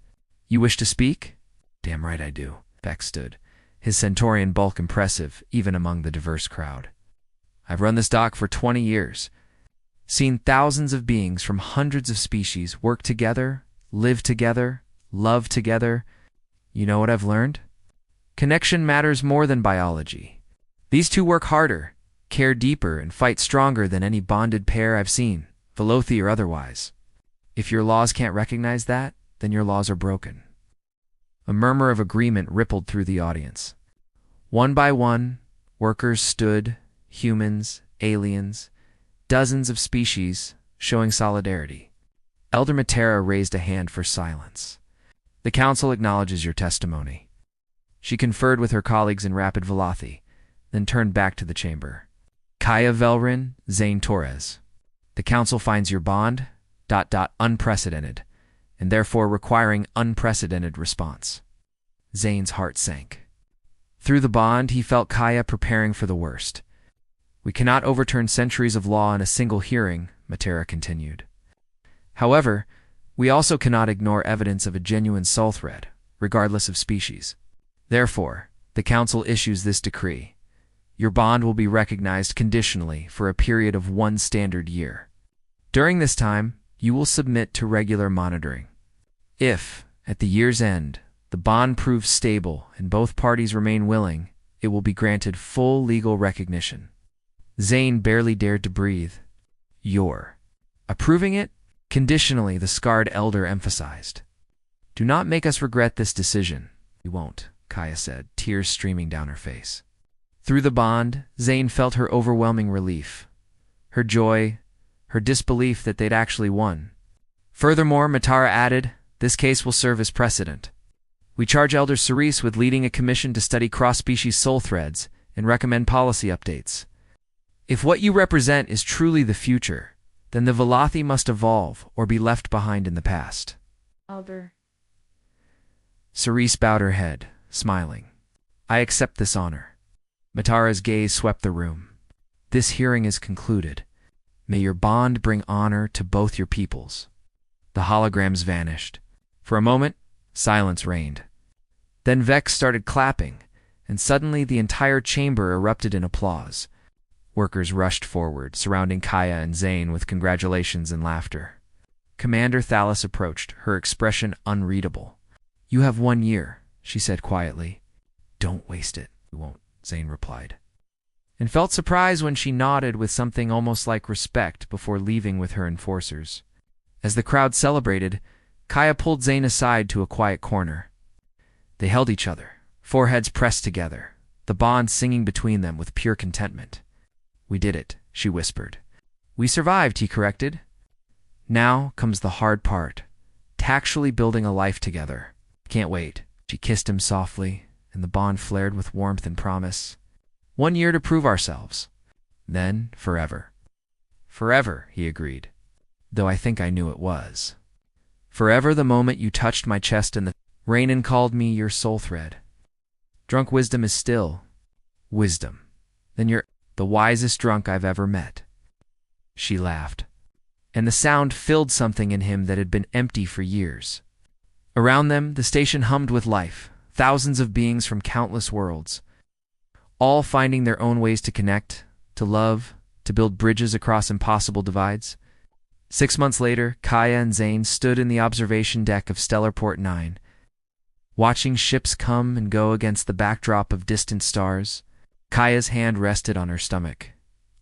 You wish to speak? Damn right I do. Vex stood, his centaurian bulk impressive even among the diverse crowd. I've run this dock for 20 years. Seen thousands of beings from hundreds of species work together, live together, love together. You know what I've learned? Connection matters more than biology. These two work harder, care deeper, and fight stronger than any bonded pair I've seen, Velothi or otherwise. If your laws can't recognize that, then your laws are broken. A murmur of agreement rippled through the audience. One by one, workers stood, humans, aliens, dozens of species, showing solidarity. Elder Matera raised a hand for silence. The council acknowledges your testimony. She conferred with her colleagues in Rapid Velothi, then turned back to the chamber. Kaya Velrin, Zane Torres. The council finds your bond, unprecedented, and therefore requiring unprecedented response. Zane's heart sank. Through the bond, he felt Kaya preparing for the worst. We cannot overturn centuries of law in a single hearing, Matera continued. However, we also cannot ignore evidence of a genuine soul thread, regardless of species. Therefore, the Council issues this decree. Your bond will be recognized conditionally for a period of 1 standard year. During this time, you will submit to regular monitoring. If, at the year's end, the bond proves stable and both parties remain willing, it will be granted full legal recognition. Zane barely dared to breathe. You're approving it? Conditionally, the scarred elder emphasized. Do not make us regret this decision. We won't, Kaya said, tears streaming down her face. Through the bond, Zane felt her overwhelming relief. Her joy, her disbelief that they'd actually won. Furthermore, Matara added, this case will serve as precedent. We charge Elder Cerise with leading a commission to study cross-species soul threads and recommend policy updates. If what you represent is truly the future, then the Velothi must evolve or be left behind in the past. Elder. Cerise bowed her head, smiling. I accept this honor. Matara's gaze swept the room. This hearing is concluded. May your bond bring honor to both your peoples. The holograms vanished. For a moment, silence reigned. Then Vex started clapping, and suddenly the entire chamber erupted in applause. Workers rushed forward, surrounding Kaya and Zane with congratulations and laughter. Commander Thalis approached, her expression unreadable. You have 1 year, she said quietly. Don't waste it. We won't, Zane replied. And felt surprise when she nodded with something almost like respect before leaving with her enforcers. As the crowd celebrated, Kaya pulled Zane aside to a quiet corner. They held each other, foreheads pressed together, the bond singing between them with pure contentment. We did it, she whispered. We survived, he corrected. Now comes the hard part, actually building a life together. Can't wait. She kissed him softly, and the bond flared with warmth and promise. 1 year to prove ourselves. Then forever. Forever, he agreed, though I think I knew it was. Forever the moment you touched my chest and the Rainan called me your soul thread. Drunk wisdom is still wisdom. Then you're the wisest drunk I've ever met. She laughed, and the sound filled something in him that had been empty for years. Around them, the station hummed with life, thousands of beings from countless worlds, all finding their own ways to connect, to love, to build bridges across impossible divides. 6 months later, Kaya and Zane stood in the observation deck of Stellarport 9, watching ships come and go against the backdrop of distant stars. Kaya's hand rested on her stomach.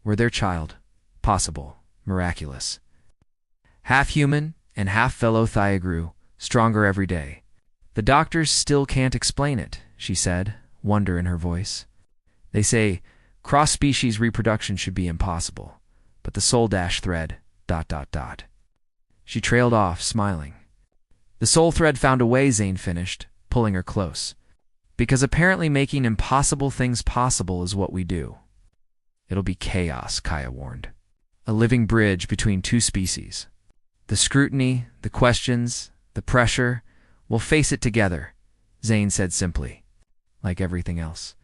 Were their child possible, miraculous? Half human and half fellow Thiagru, stronger every day. The doctors still can't explain it, she said, wonder in her voice. They say cross-species reproduction should be impossible, but the soul dash thread, ... She trailed off, smiling. The soul thread found a way, Zane finished, pulling her close. Because apparently making impossible things possible is what we do. It'll be chaos, Kaya warned. A living bridge between two species. The scrutiny, the questions, the pressure, we'll face it together, Zane said simply, like everything else.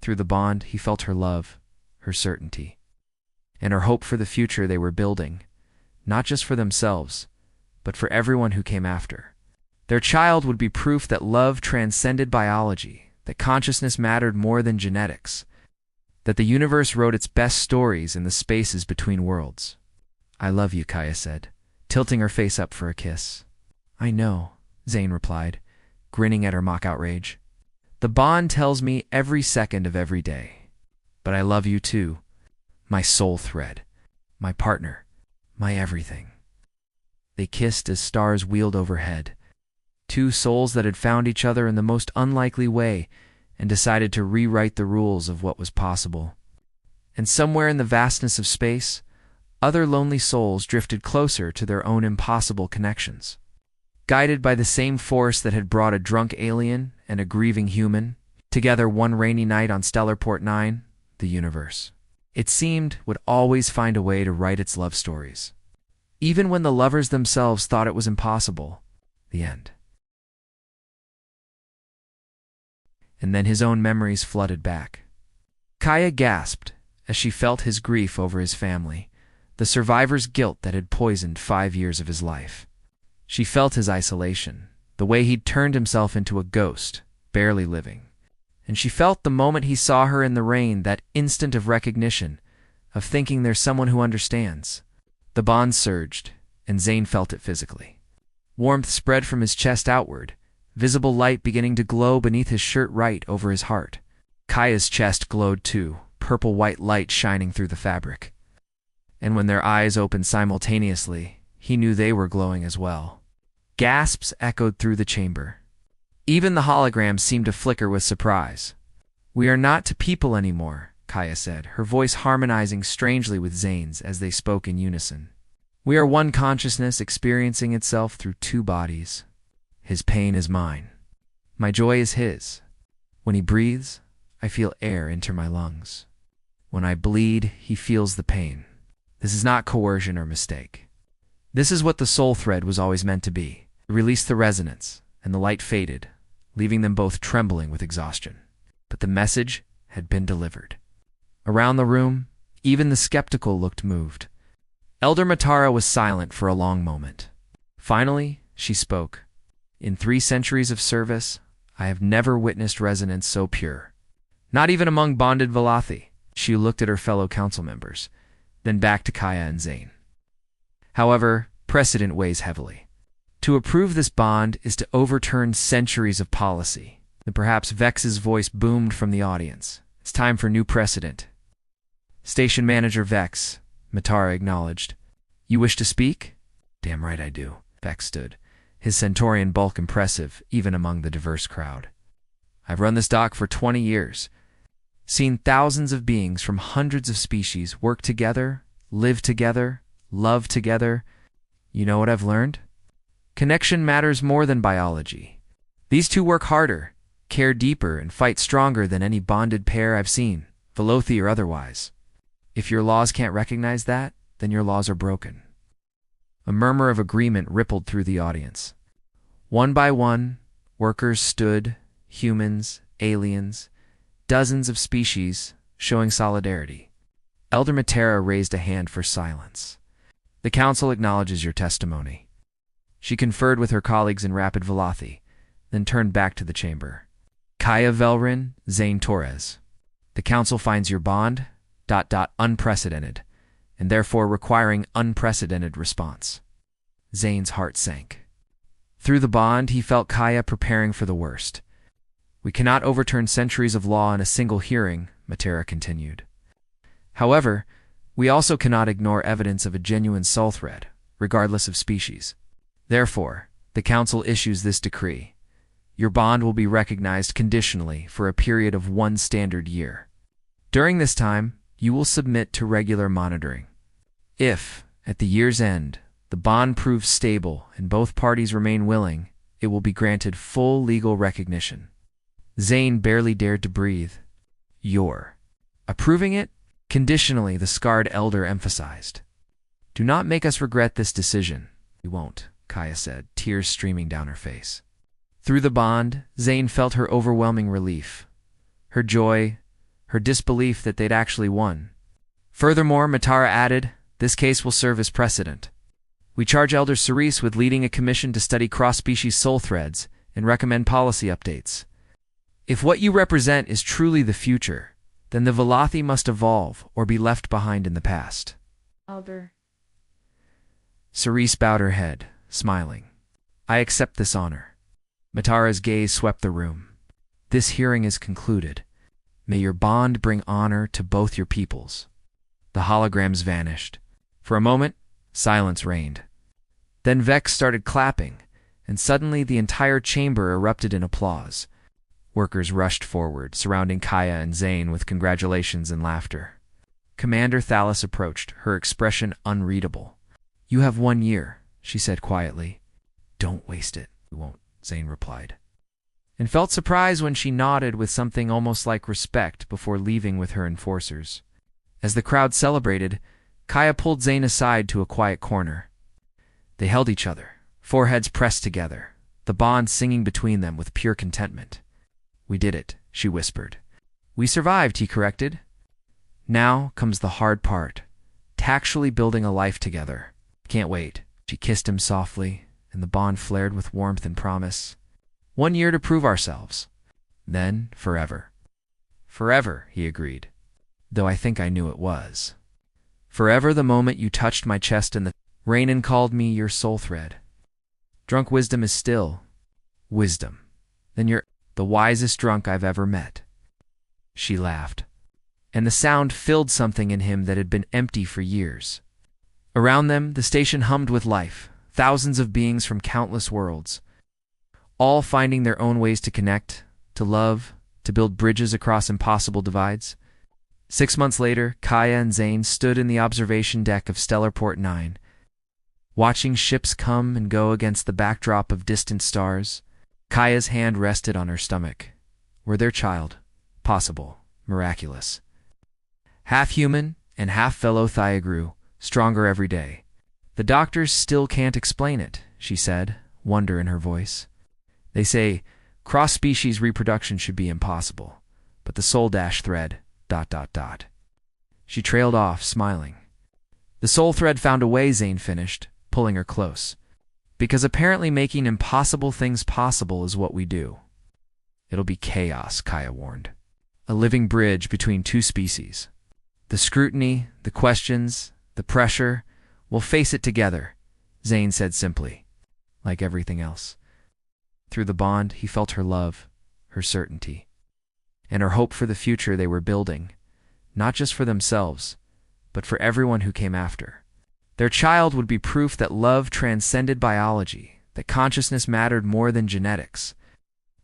Through the bond, he felt her love, her certainty, and her hope for the future they were building, not just for themselves, but for everyone who came after. Their child would be proof that love transcended biology, that consciousness mattered more than genetics, that the universe wrote its best stories in the spaces between worlds. I love you, Kaya said, tilting her face up for a kiss. I know, Zane replied, grinning at her mock outrage. The bond tells me every second of every day. But I love you too, my soul thread, my partner, my everything. They kissed as stars wheeled overhead. Two souls that had found each other in the most unlikely way and decided to rewrite the rules of what was possible. And somewhere in the vastness of space, other lonely souls drifted closer to their own impossible connections. Guided by the same force that had brought a drunk alien and a grieving human, together one rainy night on Stellarport 9, the universe, it seemed, would always find a way to write its love stories. Even when the lovers themselves thought it was impossible. The end. And then his own memories flooded back. Kaya gasped as she felt his grief over his family, the survivor's guilt that had poisoned 5 years of his life. She felt his isolation, the way he'd turned himself into a ghost, barely living. And she felt the moment he saw her in the rain, that instant of recognition, of thinking there's someone who understands. The bond surged, and Zane felt it physically. Warmth spread from his chest outward, visible light beginning to glow beneath his shirt right over his heart. Kaya's chest glowed too, purple-white light shining through the fabric. And when their eyes opened simultaneously, he knew they were glowing as well. Gasps echoed through the chamber. Even the holograms seemed to flicker with surprise. We are not two people anymore, Kaya said, her voice harmonizing strangely with Zane's as they spoke in unison. We are one consciousness experiencing itself through two bodies. His pain is mine. My joy is his. When he breathes, I feel air enter my lungs. When I bleed, he feels the pain. This is not coercion or mistake. This is what the soul thread was always meant to be. It released the resonance, and the light faded, leaving them both trembling with exhaustion. But the message had been delivered. Around the room, even the skeptical looked moved. Elder Matara was silent for a long moment. Finally, she spoke. In 3 centuries of service, I have never witnessed resonance so pure. Not even among bonded Valathi. She looked at her fellow council members, then back to Kaya and Zane. However, precedent weighs heavily. To approve this bond is to overturn centuries of policy. Then perhaps Vex's voice boomed from the audience. It's time for new precedent. Station Manager Vex, Matara acknowledged. You wish to speak? Damn right I do. Vex stood, his centaurian bulk impressive even among the diverse crowd. I've run this dock for 20 years. Seen thousands of beings from hundreds of species work together, live together, love together. You know what I've learned? Connection matters more than biology. These two work harder, care deeper, and fight stronger than any bonded pair I've seen, Velothi or otherwise. If your laws can't recognize that, then your laws are broken. A murmur of agreement rippled through the audience. One by one, workers stood, humans, aliens, dozens of species, showing solidarity. Elder Matera raised a hand for silence. The council acknowledges your testimony. She conferred with her colleagues in Rapid Velothi, then turned back to the chamber. Kaya Velrin, Zane Torres. The council finds your bond, ... unprecedented, and therefore requiring unprecedented response. Zane's heart sank. Through the bond, he felt Kaya preparing for the worst. We cannot overturn centuries of law in a single hearing, Matera continued. However, we also cannot ignore evidence of a genuine soul thread, regardless of species. Therefore, the Council issues this decree. Your bond will be recognized conditionally for a period of 1 standard year. During this time, you will submit to regular monitoring. If, at the year's end, the bond proves stable and both parties remain willing, it will be granted full legal recognition. Zane barely dared to breathe. You're approving it? Conditionally, the scarred elder emphasized. Do not make us regret this decision. We won't, Kaya said, tears streaming down her face. Through the bond, Zane felt her overwhelming relief, her joy, her disbelief that they'd actually won. Furthermore, Matara added, this case will serve as precedent. We charge Elder Cerise with leading a commission to study cross-species soul threads and recommend policy updates. If what you represent is truly the future, then the Velothi must evolve or be left behind in the past. Elder. Cerise bowed her head, smiling. I accept this honor. Matara's gaze swept the room. This hearing is concluded. May your bond bring honor to both your peoples. The holograms vanished. For a moment, silence reigned. Then Vex started clapping, and suddenly the entire chamber erupted in applause. Workers rushed forward, surrounding Kaya and Zane with congratulations and laughter. Commander Thalas approached, her expression unreadable. You have 1 year, she said quietly. Don't waste it. We won't, Zane replied, and felt surprise when she nodded with something almost like respect before leaving with her enforcers. As the crowd celebrated, Kaya pulled Zane aside to a quiet corner. They held each other, foreheads pressed together, the bond singing between them with pure contentment. We did it, she whispered. We survived, he corrected. Now comes the hard part, actually building a life together. Can't wait. She kissed him softly, and the bond flared with warmth and promise. 1 year to prove ourselves. Then, forever. Forever, he agreed, though I think I knew it was. Forever the moment you touched my chest and the Rainan called me your soul thread. Drunk wisdom is still wisdom. Then you're the wisest drunk I've ever met. She laughed, and the sound filled something in him that had been empty for years. Around them, the station hummed with life, thousands of beings from countless worlds, all finding their own ways to connect, to love, to build bridges across impossible divides. 6 months later, Kaya and Zane stood in the observation deck of Stellarport 9, watching ships come and go against the backdrop of distant stars. Kaya's hand rested on her stomach. Were their child, possible, miraculous. Half human and half fellow Thiagru, stronger every day. The doctors still can't explain it, she said, wonder in her voice. They say cross-species reproduction should be impossible, but the soul dash thread, ... She trailed off, smiling. The soul thread found a way, Zane finished, pulling her close. Because apparently making impossible things possible is what we do. It'll be chaos, Kaya warned. A living bridge between 2 species. The scrutiny, the questions, the pressure, we'll face it together, Zane said simply, like everything else. Through the bond, he felt her love, her certainty, and her hope for the future they were building, not just for themselves, but for everyone who came after. Their child would be proof that love transcended biology, that consciousness mattered more than genetics,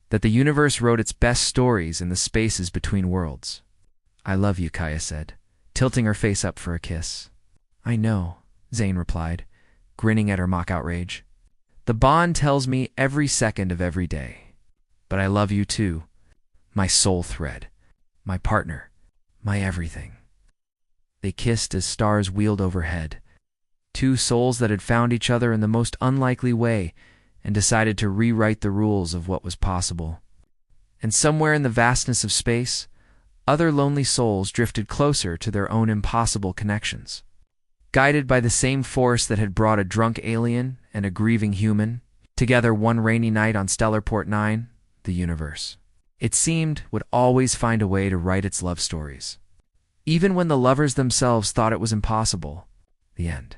that the universe wrote its best stories in the spaces between worlds. I love you, Kaya said, tilting her face up for a kiss. I know, Zane replied, grinning at her mock outrage. The bond tells me every second of every day. But I love you too, my soul thread, my partner, my everything. They kissed as stars wheeled overhead, 2 souls that had found each other in the most unlikely way and decided to rewrite the rules of what was possible. And somewhere in the vastness of space, other lonely souls drifted closer to their own impossible connections. Guided by the same force that had brought a drunk alien and a grieving human, together one rainy night on Stellarport 9, the universe, it seemed, would always find a way to write its love stories. even when the lovers themselves thought it was impossible. The end.